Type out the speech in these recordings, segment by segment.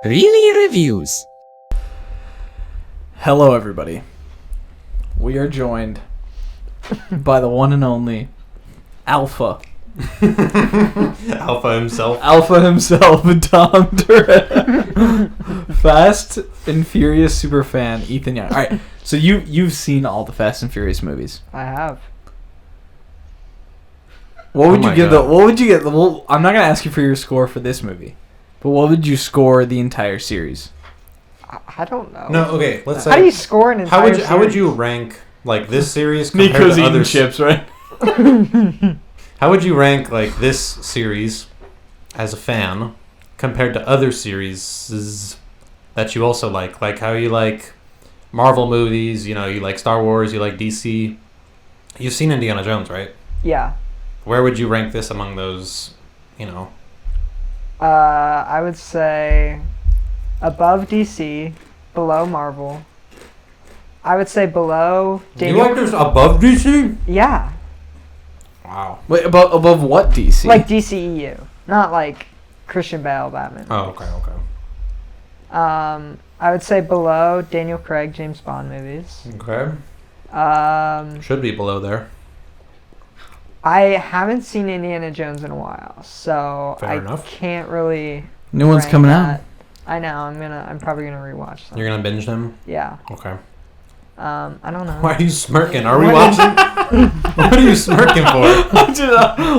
Really Reviews. Hello, everybody. We are joined by the one and only Alpha. Alpha himself. Alpha himself, Tom Durant. Fast and Furious super fan, Ethan Young. All right, so you've seen all the Fast and Furious movies. I have. What would Oh you my give God. What would you get? Well, I'm not gonna ask you for your score for this movie, but what would you score the entire series? I don't know. No, okay. Let's How do you say. score an entire How would series? you rank like this series compared Nico's to eating other chips, right? How would you rank like this series as a fan compared to other series that you also like? Like how you like Marvel movies, you like Star Wars, you like DC. You've seen Indiana Jones, right? Yeah. Where would you rank this among those, I would say above DC, below Marvel. I would say below You Daniel. like this above DC? Yeah. Wow. Wait, above what DC? Like DCEU, not like Christian Bale Batman. Oh, okay. I would say below Daniel Craig James Bond movies. Okay. Should be below there. I haven't seen Indiana Jones in a while, so Fair I enough. can't really. New one's rank coming that. out. I know. I'm probably gonna rewatch them. You're gonna binge them? Yeah. Okay. I don't know. Why are you smirking? Are we What watching? What are you smirking for?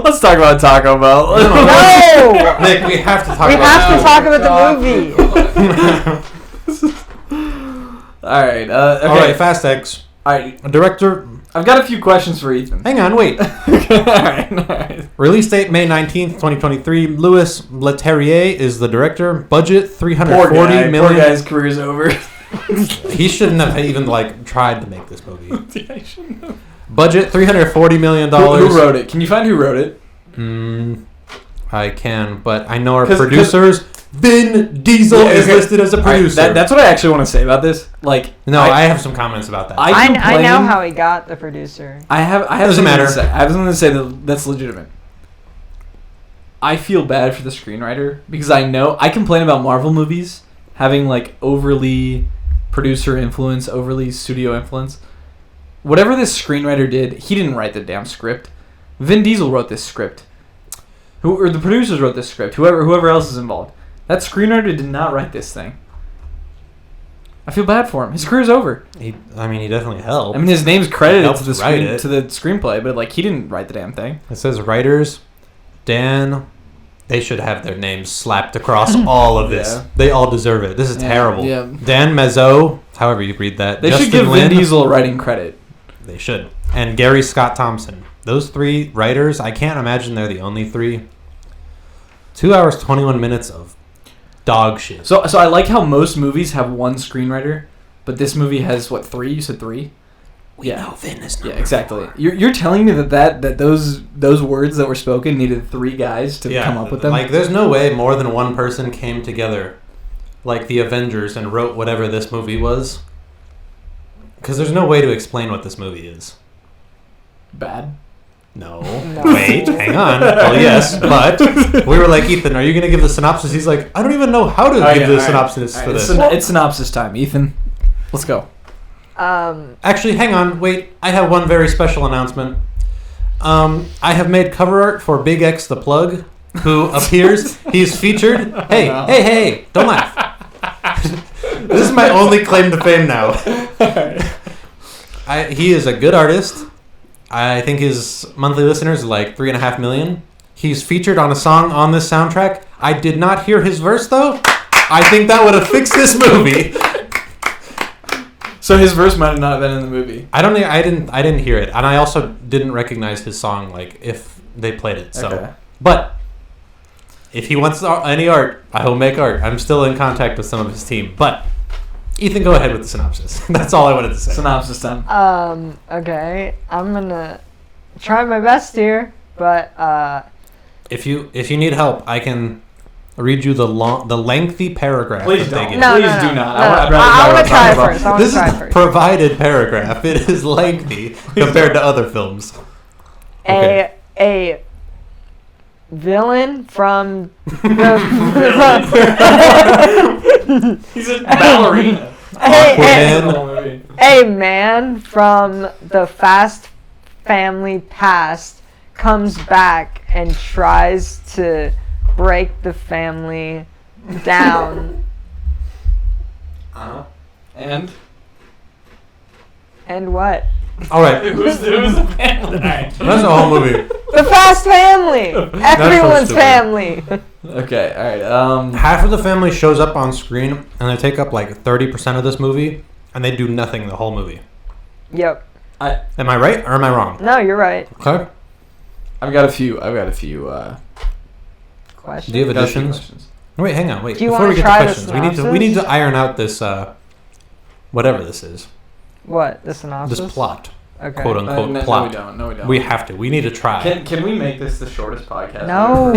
Let's talk about Taco Bell. No! Nick, we have to talk We about have to this. talk about the movie. All right. Okay. All right, Fast X. All right. Director. I've got a few questions for Ethan. Hang on, wait. All right. Release date May 19th, 2023. Louis Leterrier is the director. Budget Poor $340 guy. million. Poor guy's career's over. He shouldn't have even tried to make this movie. I shouldn't have. Budget $340 million. Who wrote it? Can you find who wrote it? I can, but I know our 'Cause- producers. Vin Diesel Yeah, is okay. listed as a All right, producer. that's what I actually want to say about this. Like, No, I have some comments about that. I I know complain- how he got the producer. I have Doesn't something matter. To say. I have something to say that's legitimate. I feel bad for the screenwriter because I know I complain about Marvel movies having like overly producer influence, overly studio influence. Whatever this screenwriter did, he didn't write the damn script. Vin Diesel wrote this script. Or the producers wrote this script. Whoever else is involved. That screenwriter did not write this thing. I feel bad for him. His career's over. He definitely helped. I mean, his name's credited to the helped write it. to the screenplay, but like he didn't write the damn thing. It says writers, Dan. They should have their names slapped across all of this. Yeah. They all deserve it. This is Yeah, terrible. yeah. Dan Mezzo, however you read that. They Justin should give Lin, Vin Diesel writing credit. They should. And Gary Scott Thompson. Those three writers, I can't imagine they're the only three. 2 hours, 21 minutes of dog shit. So I like how most movies have one screenwriter, but this movie has what, 3? You said 3? We know Vin is number Yeah, exactly. 4. You're telling me that those words that were spoken needed 3 guys to come up with them? Like, there's no way more than one person came together, like the Avengers, and wrote whatever this movie was. Because there's no way to explain what this movie is. Bad. No. No. Wait, hang on. Well, yes, but we were like, Ethan, are you going to give the synopsis? He's like, I don't even know how to give the synopsis for this. It's synopsis time, Ethan. Let's go. Actually, hang on. Wait, I have one very special announcement. I have made cover art for Big X the Plug, who appears. He's featured. Hey, don't laugh. This is my only claim to fame now. He is a good artist. I think his monthly listeners are like 3.5 million. He's featured on a song on this soundtrack. I did not hear his verse though. I think that would have fixed this movie. So his verse might have not been in the movie. I didn't hear it, and I also didn't recognize his song. Like if they played it. So, Okay. But if he wants any art, I will make art. I'm still in contact with some of his team. But Ethan, go ahead with the synopsis. That's all I wanted to say. Synopsis time. Okay. I'm gonna try my best here, but If you need help, I can read you the lengthy paragraph. Please that they don't. give. No, Please no, do no, not. no. I'd rather I talk want to try about- first. I want to This try is the first. provided paragraph. It is lengthy compared to other films. Okay. A villain from the He's a ballerina. A man from the Fast family past comes back and tries to break the family down. And what? All right. who's the family? That's the whole movie. The Fast family. Everyone's stupid. family. Okay, all right. Half of the family shows up on screen, and they take up like 30% of this movie, and they do nothing the whole movie. Yep. Am I right or am I wrong? No, you're right. Okay. I've got a few. Question. Do you have got a few additions? questions. Wait, hang on. Wait. Do you Before wanna we get to try the questions, we need synopsis? to iron out this whatever this is. What? The synopsis? This plot, Okay. quote unquote No, plot. No, we don't. We have to. We need to try. Can we make this the shortest podcast? No.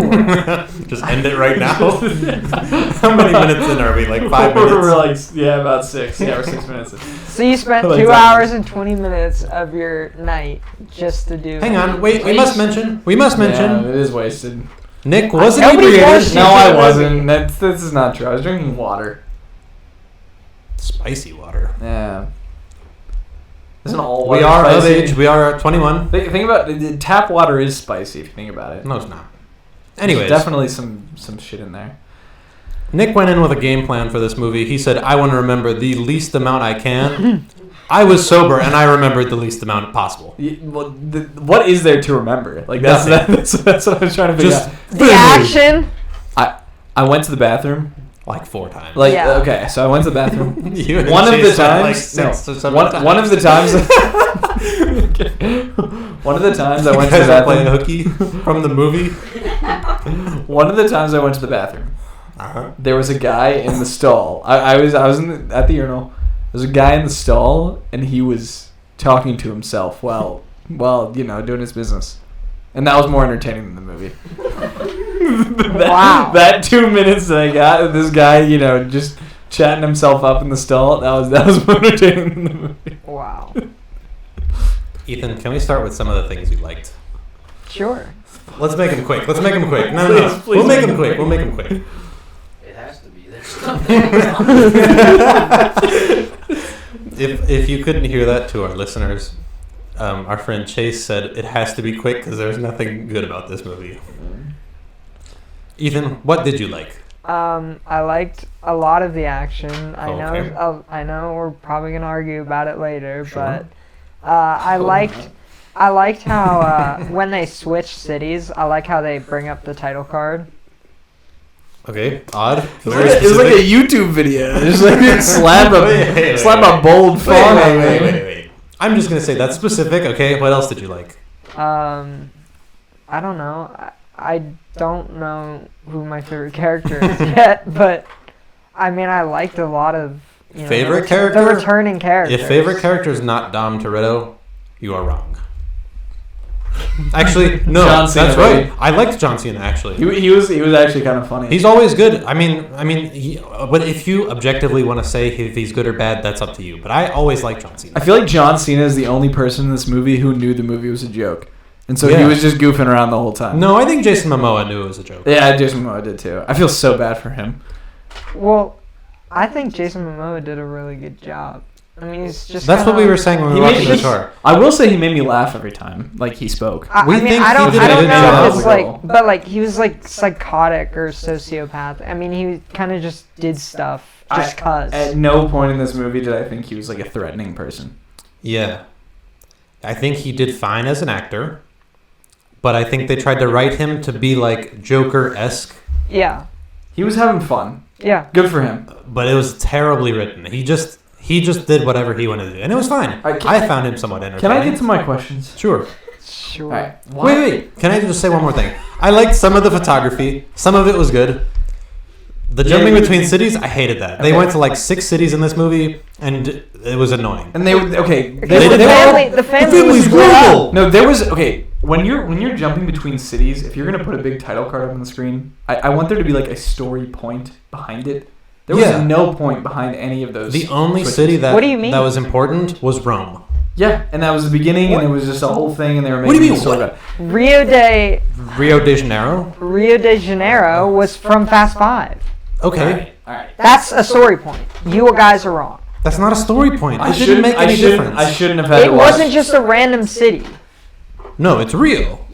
Just end it right now. How many minutes in are we? Like 5 minutes? We're like about 6. Yeah, we're 6 minutes in. So you spent Like 2 that. hours and 20 minutes of your night just to do. Hang on. Wait. We must mention. Yeah, it is wasted. Nick was Nobody inebriated. forced you. No, I movie. wasn't. This is not true. I was drinking water. Spicy water. Yeah. Isn't all We water are of spicy? age. We are 21. Think about it. Tap water is spicy if you think about it. No, it's not. Anyways, There's definitely some shit in there. Nick went in with a game plan for this movie. He said, I want to remember the least amount I can. I was sober, and I remembered the least amount possible. What is there to remember? Like that's what I was trying to figure Just out. The action. I went to the bathroom. like 4 times. Like Yeah. okay, so I went to the bathroom. You and One of the Chase went, times, like 6 or 7 one of the times. One of the times I went to the You guys are playing bathroom. hooky from the movie. One of the times I went to the bathroom. Uh-huh. There was a guy in the stall. I was at the urinal. There was a guy in the stall, and he was talking to himself while doing his business, and that was more entertaining than the movie. Wow. That 2 minutes that I got of this guy, just chatting himself up in the stall. That was more entertaining than the movie. Wow. Ethan, can we start with some of the things you liked? Sure. Let's make them quick. No. Please We'll make make them them quick. We'll make them quick. It has to be. There's If you couldn't hear that to our listeners, our friend Chase said it has to be quick because there's nothing good about this movie. Ethan, what did you like? I liked a lot of the action. Okay. I know we're probably gonna argue about it later, Sure. but I liked how when they switch cities, I like how they bring up the title card. Okay, odd. It was like a YouTube video. Just like slap a bold font. Wait. I'm just gonna say that's specific. Okay, what else did you like? I don't know. I don't know who my favorite character is yet, but I mean, I liked a lot of Favorite character? the returning characters. If favorite character is not Dom Toretto, you are wrong. Actually, no, John Cena, that's right. baby. I liked John Cena actually. He was actually kind of funny. He's always good. I mean, but if you objectively want to say if he's good or bad, that's up to you. But I always like John Cena. I feel like John Cena is the only person in this movie who knew the movie was a joke, and so he Yeah. was just goofing around the whole time. No, I think Jason Momoa knew it was a joke. Yeah, Jason Momoa did too. I feel so bad for him. Well, I think Jason Momoa did a really good job. I mean, he's just. That's what we were saying when we He were made watching the me- tour. I will say he made me laugh every time, like he spoke. We I mean, think I he don't, did I a don't good know job. if it's like, but like he was like psychotic or sociopath. I mean, he kind of just did stuff just cause. At no point in this movie did I think he was like a threatening person. Yeah. I think he did fine as an actor, but I think they tried to write him to be like Joker-esque, Yeah, He was having fun. yeah. Good for him. but it was terribly written. He just did whatever he wanted to do, and it was fine. I found him somewhat entertaining. Can I get to my questions? Sure. Sure. All right. Wait. Can I just say one more thing? I liked some of the photography. Some of it was good. The jumping between cities, I hated that. They Okay. went to like 6 cities in this movie, and it was annoying. And they would okay. Because They the didn't- family was was split up. brutal. No, there was okay. When you're jumping between cities, if you're gonna put a big title card up on the screen, I want there to be like a story point behind it. There was Yeah. no point behind any of those. The only switches. city that What do you mean? that was important was Rome. Yeah, and that was the beginning, and it was just a whole thing, and they were making What do you a mean, story what? about it. Rio de Janeiro. Rio de Janeiro was from Fast Five. Okay. All right. That's a story point. You guys are wrong. That's not a story point. I It didn't shouldn't make any difference. I shouldn't have had It to watch. wasn't just a random city. No, it's real.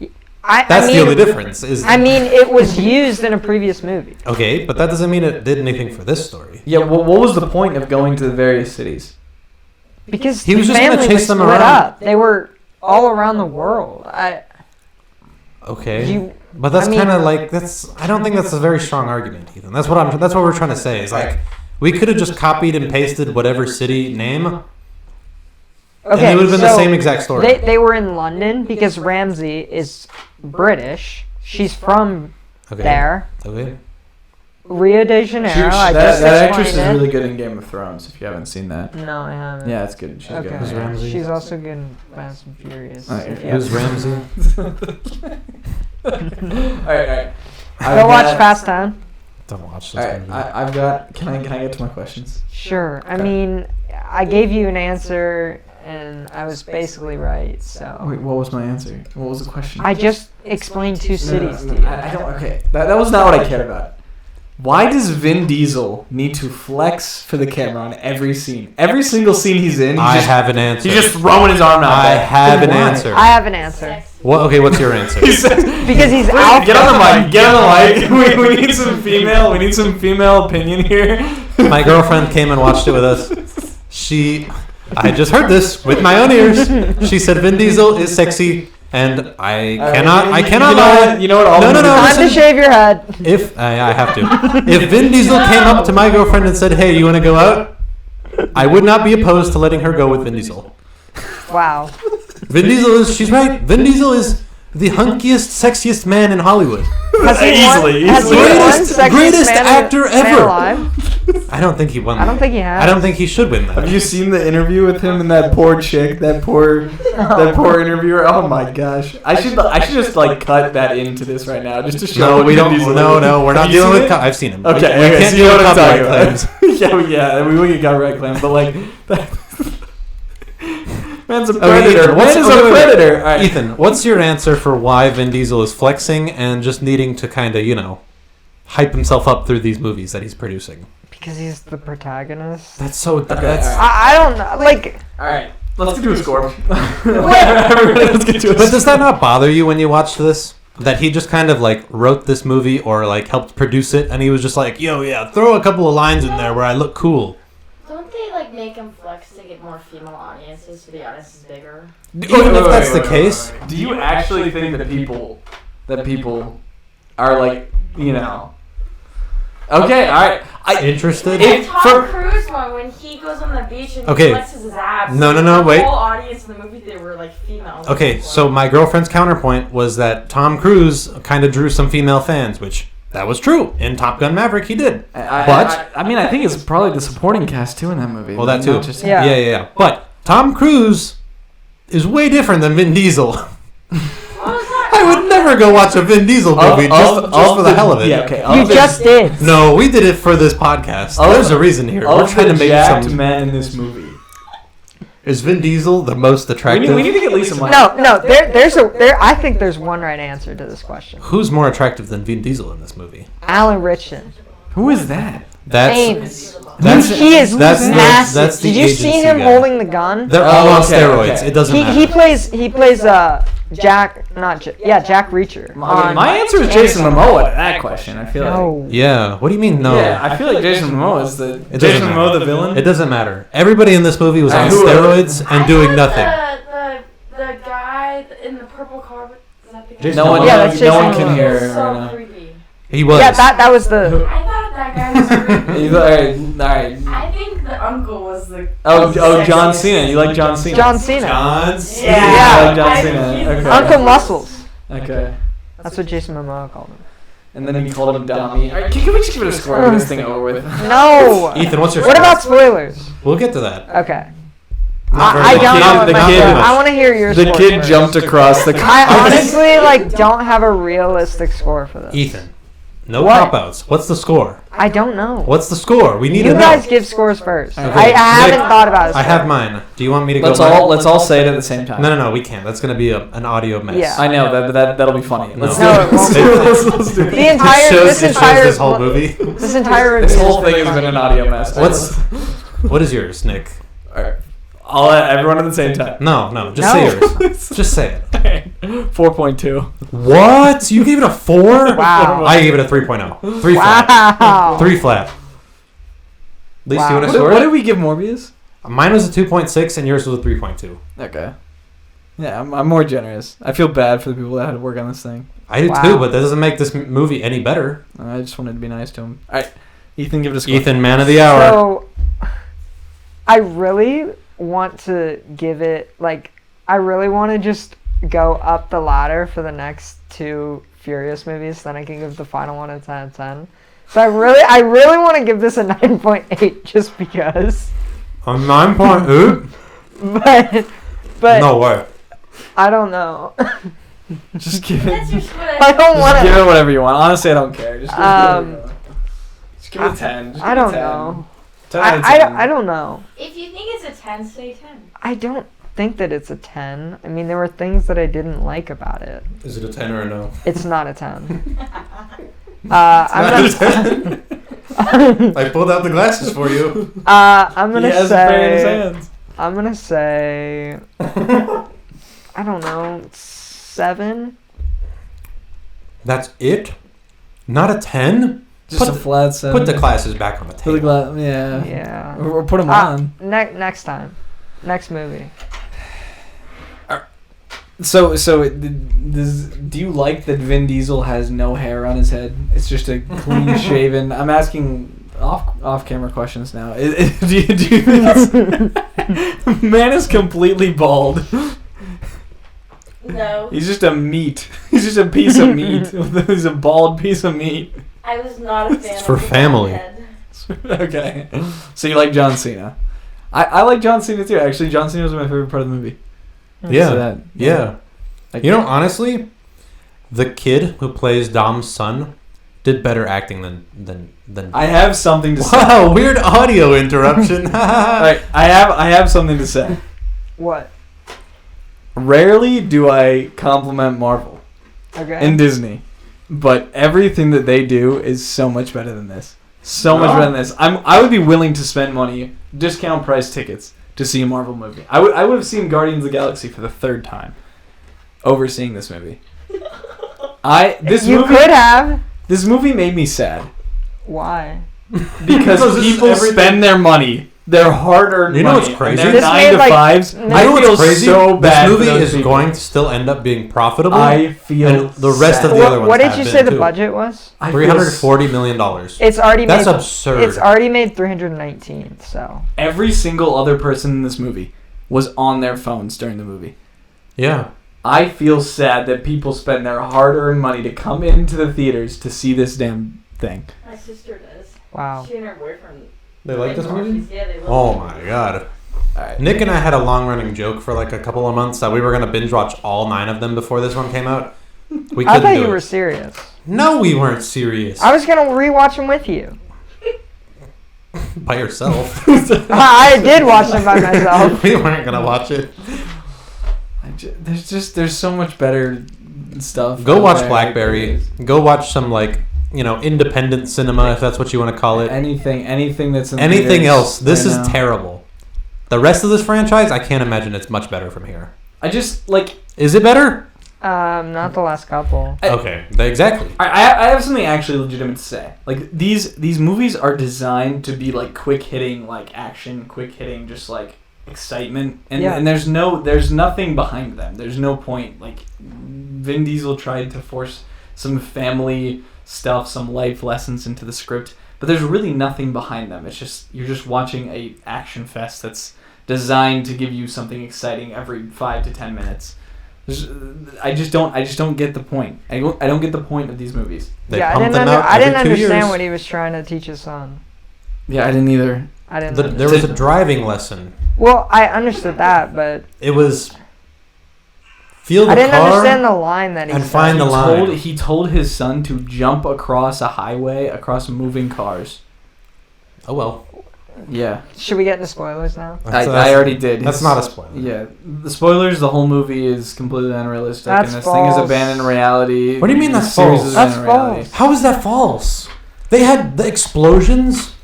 I That's mean, the only difference. I mean, it was used in a previous movie. Okay, but that doesn't mean it did anything for this story. Yeah. Well, what was the point of going to the various cities? Because He was the just gonna family chase was them split around. up. They were all around the world. Okay. But that's kind of like I don't think that's a very strong argument, Ethan. That's what we're trying to say. Is like we could have just copied and pasted whatever city name. And it would have been the same exact story. They were in London because Ramsey is British. She's from there. Okay. Rio de Janeiro. that just actress is explained it. really good in Game of Thrones. If you haven't seen that. No, I haven't. Yeah, it's good. She's Okay. good. Who's Ramsey? She's also good in Fast and Furious. Alright, if you Who's haven't- Ramsey? All right. Go watch Fast 10. Don't watch All this right, movie. I've got. Can I get to my questions? Sure. I Okay. mean, I gave you an answer, and I was basically right. So Wait, what was my answer? What was the question? I just explained two cities to you. I don't. Okay, that was not what I cared about. Why does Vin Diesel need to flex for the camera on every scene? Every single scene he's in, I have an answer. he's just throwing his arm out. I there. have an Why? answer. I have an answer. What? Okay, what's your answer? He says, Because he's Wait, alpha. get on the mic. Get on the mic. We need some female. We need some female opinion here. My girlfriend came and watched it with us. I just heard this with my own ears. She said Vin Diesel is sexy, and I cannot lie. You know what? All No, the no, no. movies- Time to listen. shave your head. If I have to, if Vin Diesel came up to my girlfriend and said, "Hey, you want to go out?" I would not be opposed to letting her go with Vin Diesel. Wow. Vin Diesel is. She's right. Vin Diesel is the hunkiest, sexiest man in Hollywood. Has he Easily, won? Has he easily. won Greatest- Sexiest greatest Man actor Man ever. Alive? I don't think he won. I don't think he has. I don't think he should win that. Have you seen the interview with him and that poor chick? That poor interviewer. Oh my gosh! I should just like cut that into this right now just to show. No, we Vin don't. Diesel No, is. we're not Have you dealing seen with. it? I've seen him. Okay, we okay, can't so deal you know with what I'm copyright talking claims. about. yeah, we get copyright claims, but like, man's a Okay, predator. Ethan, Man is a wait. predator. All right. Ethan, what's your answer for why Vin Diesel is flexing and just needing to kind of, hype himself up through these movies that he's producing? Because he's the protagonist. That's so. all right. I don't know. Like, All right. Let's get to a score. Everybody, let's get to a But does that not bother you when you watch this? That he just kind of like wrote this movie or like helped produce it, and he was just like, "Yo, yeah, throw a couple of lines in there where I look cool." Don't they like make him flex to get more female audiences? To be honest, is bigger. Even if that's the case, do you actually think that people are like, Okay, all right. interested? And Tom Cruise one when he goes on the beach and Okay. he flexes his abs. No, the wait. whole audience in the movie they were like females. Okay, so my girlfriend's counterpoint was that Tom Cruise kind of drew some female fans, which that was true. In Top Gun Maverick, he did. I mean, I think it's probably the supporting cast too in that movie. Well, that too. Not just- Yeah. Yeah. But Tom Cruise is way different than Vin Diesel. What was that? I would never go watch a Vin Diesel movie just for the hell of it. Yeah, okay. you just did. No, we did it for this podcast. There's a reason here. We're trying to make jacked some. men in this movie. Is Vin Diesel the most attractive? We need to get Lisa Mike. No. I think there's one right answer to this question. Who's more attractive than Vin Diesel in this movie? Alan Richardson. Who is that? Famous. That's He is that's massive. that's the Did you see agency him guy. holding the gun? They're all on okay, steroids. okay. It doesn't matter. He plays Jack Reacher. My answer is Jason Momoa to that question. I feel like. No. Yeah. What do you mean no? Yeah, I feel like Jason Momoa is the It doesn't Jason matter. Momoa the villain. It doesn't matter. Everybody in this movie was on Who- steroids and doing I nothing. thought The guy in the purple car. Is that the guy? Jason No one, Yeah, that's no one Jason can Momoa. hear So right now. creepy. He was. Yeah, that was the. I thought that guy was creepy. All right. I think the uncle was the. Oh, John sexiest. Cena. You like John Cena? John Cena. John Yeah. I like John I Cena. think he's Okay. the Uncle sexiest. Muscles. Okay. That's what Jason Momoa called him. And then he called him Dummy. All right, can we just give it a score and get this thing over with? No. Ethan, what's your What score? about spoilers? We'll get to that. Okay. Not very I much. don't know what The my kid- score- I want to hear your The score kid first. jumped across the. I honestly don't have a realistic score for this. Ethan, No What? cop-outs. What's the score? I don't know. What's the score? We need You to guys know. give scores first. Okay. I haven't Nick, thought about it. I have mine. Do you want me to Let's go? all say it at the same time. No, we can't. That's gonna be an audio mess. Yeah. I know that'll be funny. No. Let's No, it do won't. it. Let's do it. The entire It shows this whole movie. This entire This review whole has thing has been an audio mess. What is yours, Nick? Alright. I'll let everyone at the same time. No. Just say yours. Just say it. 4.2. What? You gave it a 4? Wow. I gave it a 3.0. 3 flat. Wow. 3 flat. Lisa, Wow. you want to What score? did we give Morbius? Mine was a 2.6 and yours was a 3.2. Okay. Yeah, I'm more generous. I feel bad for the people that had to work on this thing. I do Wow. too, but that doesn't make this movie any better. I just wanted to be nice to him. Alright, Ethan, give it a score. Ethan, man of the hour. So, I really want to give it, I really want to just go up the ladder for the next 2 Furious movies, then I can give the final one a 10 out of 10. So I really want to give this a 9.8 just because. A 9.8? But No way. I don't know. Just give it. That's just what I I don't want Just give to. it whatever you want. Honestly, I don't care. Just give it whatever you want. Just give it a 10. Just I give it a don't 10. know. 10 out of I 10. don't know. If you think it's a 10, say 10. I don't think that it's a 10. I mean, there were things that I didn't like about it. Is it a 10 or a no? It's not a 10. I'm gonna. I pulled out the glasses for you. I'm He gonna has a pen in his say. hands. I'm gonna say. I don't know. 7. That's it? Not a 10? Just a flat 7. Put the glasses back on the Put the table. yeah. Yeah. Or put them on. Next time. Next movie. So do you like that Vin Diesel has no hair on his head? It's just a clean shaven. I'm asking off camera questions now. Do you think it's, man is completely bald? No. He's just a meat. He's just a piece of meat. He's a bald piece of meat. I was not a fan It's of for the family. head. Okay. So you like John Cena? I like John Cena too. Actually, John Cena was my favorite part of the movie. Yeah. So that, Yeah. Like, You know, honestly, the kid who plays Dom's son did better acting than I have something to say. Wow, weird audio interruption. Alright, I have something to say. What? Rarely do I compliment Marvel Okay. and Disney, but everything that they do is so much better than this. So much better than this. I would be willing to spend money, discount price tickets, to see a Marvel movie. I would have seen Guardians of the Galaxy for the 3rd time over seeing this movie. You could have. This movie made me sad Why? because Because this is people everything- spend their money. Their hard-earned You know money. what's crazy? And This their made, 9 to like, 5s. You You know I feel what's crazy? so bad. This movie for those is people. going to still end up being profitable. I feel and the rest sad. of the other ones What did have you been, say the too. budget was? I feel $340 million. It's already That's made. absurd. It's already made 319. So. Every single other person in this movie was on their phones during the movie. Yeah. I feel sad that people spend their hard-earned money to come into the theaters to see this damn thing. My sister does. Wow. She and her boyfriend. They like this movie? Morpheus. Yeah, they love Oh it. my god. All right. Nick and I had a long running joke for like a couple of months that we were going to binge watch all 9 of them before this one came out. We I couldn't thought do you it. were serious. No, we weren't serious. I was gonna rewatch them with you. By yourself. I did watch them by myself. We weren't going to watch it. There's so much better stuff. Go out watch there. Blackberry. Go watch some like, independent cinema if that's what you want to call it. Anything that's in Anything theaters else. This right is now. terrible. The rest of this franchise, I can't imagine it's much better from here. I just like. Is it better? Not the last couple. Okay, exactly. I have something actually legitimate to say. Like these movies are designed to be like quick hitting, like action, quick hitting, just like excitement, and Yeah. and there's nothing behind them. There's no point. Like Vin Diesel tried to force some family stuff, some life lessons into the script, but there's really nothing behind them. It's just you're just watching a action fest that's designed to give you something exciting every 5 to 10 minutes. I just don't get the point. I don't get the point of these movies. They Yeah, pump them out I didn't every 2 understand years. what he was trying to teach his son. Yeah, I didn't either. I didn't. There was a driving lesson. Well, I understood that, but It was Feel the I didn't car understand the line that he and said. find the line. He told his son to jump across a highway across moving cars. Oh well. Yeah, Should we get into spoilers now? I already did. That's not a spoiler. Yeah, the spoilers. The whole movie is completely unrealistic, That's and this thing is false. abandoned reality. What do you mean The that's series false? is That's abandoned reality. false. How is that false? They had the explosions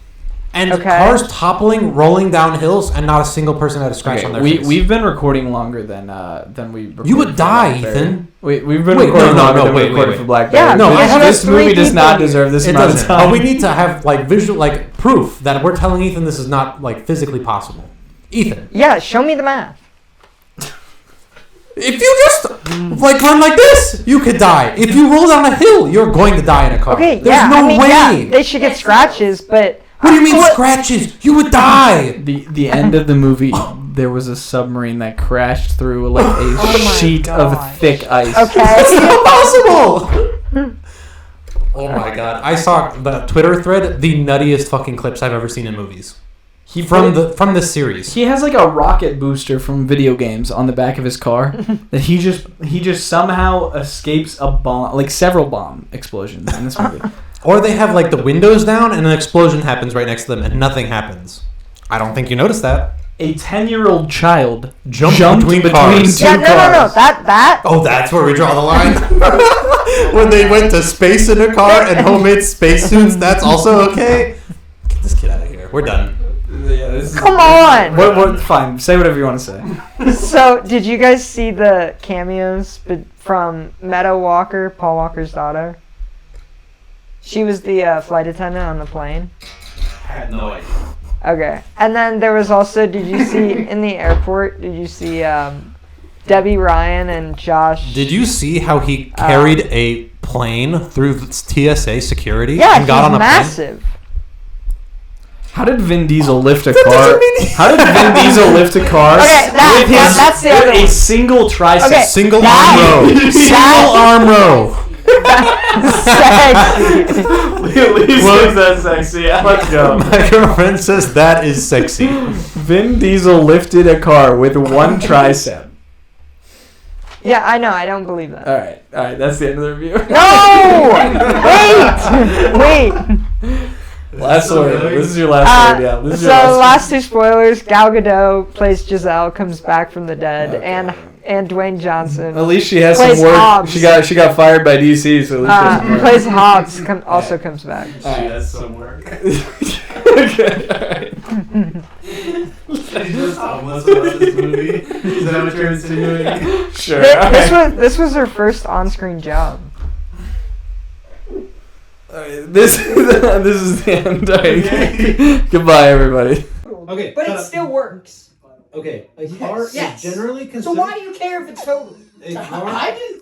and Okay. cars toppling, rolling down hills, and not a single person had a scratch on their face. We've been recording longer than we. Recorded You would for die, Blackberry. Ethan. We've been Wait, recording no, longer no, than we wait, recorded wait. for Blackberry. Yeah, No, because I have- you have this 3 movie does people not here. deserve this It amount doesn't. of time. But we need to have like visual, like proof that we're telling Ethan this is not like physically possible. Ethan, Yeah, show me the math. if you just like run like this, you could die. If you roll down a hill, you're going to die in a car. Okay, There's yeah, no I mean, way. yeah, they should get scratches, but What do you mean What? scratches? You would die. The end of the movie, there was a submarine that crashed through like a Oh my sheet gosh. of thick ice. It's okay. not possible. Oh my god! I saw the Twitter thread, the nuttiest fucking clips I've ever seen in movies. From this series. He has like a rocket booster from video games on the back of his car that he just somehow escapes a bomb, like several bomb explosions in this movie. Or they have like the windows down and an explosion happens right next to them and nothing happens. I don't think you noticed that. A 10-year-old child Jumped between cars. two Yeah, no. cars. That. Oh, that's where we draw the line. When they went to space in a car and homemade spacesuits, that's also okay. Get this kid out of here. We're done. Yeah, this is, Come on. What? Fine. Say whatever you want to say. So, did you guys see the cameos from Meadow Walker, Paul Walker's daughter? She was the flight attendant on the plane. I had no idea. Okay. And then there was also, did you see in the airport, did you see Debbie Ryan and Josh? Did you see how he carried a plane through TSA security Yeah, and got he's on a massive. How did Vin Diesel lift a That car? doesn't mean- How did Vin Diesel lift a car Okay, that's the other with a one. single tricep? Okay. Single That- arm row. Single arm row. Sexy. Lee says that's sexy. Yeah, let's go. My girlfriend says that is sexy. Vin Diesel lifted a car with one tricep. Yeah, I know. I don't believe that. All right. That's the end of the review. No! Wait! Last word. This is your last word. Yeah. This is So your last 2 spoilers. Gal Gadot plays Giselle, comes back from the dead, Okay. and Dwayne Johnson At least she has Plays some work. Hobbs. She got fired by DC, so at least she has some work. plays Hobbs. Also comes back. She has some work. Okay. All right. She just homeless about this movie. Is that what you're insinuating? Sure. This was her first on-screen job. This is the end. All right. Goodbye, everybody. Okay, But it still works. okay. A car Yes. is generally So considered. why do you care if it's total? A car? I did.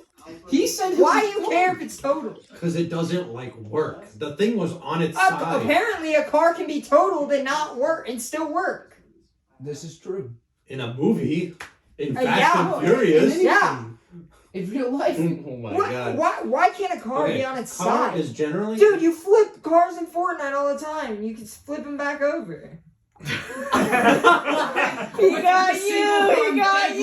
He said. Why do you care if it's total? Because it doesn't like work. The thing was on its side. Apparently, a car can be totaled and not work and still work. This is true. In a movie, in Fast yeah. and Furious. Yeah. In real life. Oh my god. Why can't a car Okay, be on its car side? is generally. Dude, you flip cars in Fortnite all the time. You can flip them back over. He got you. He got you.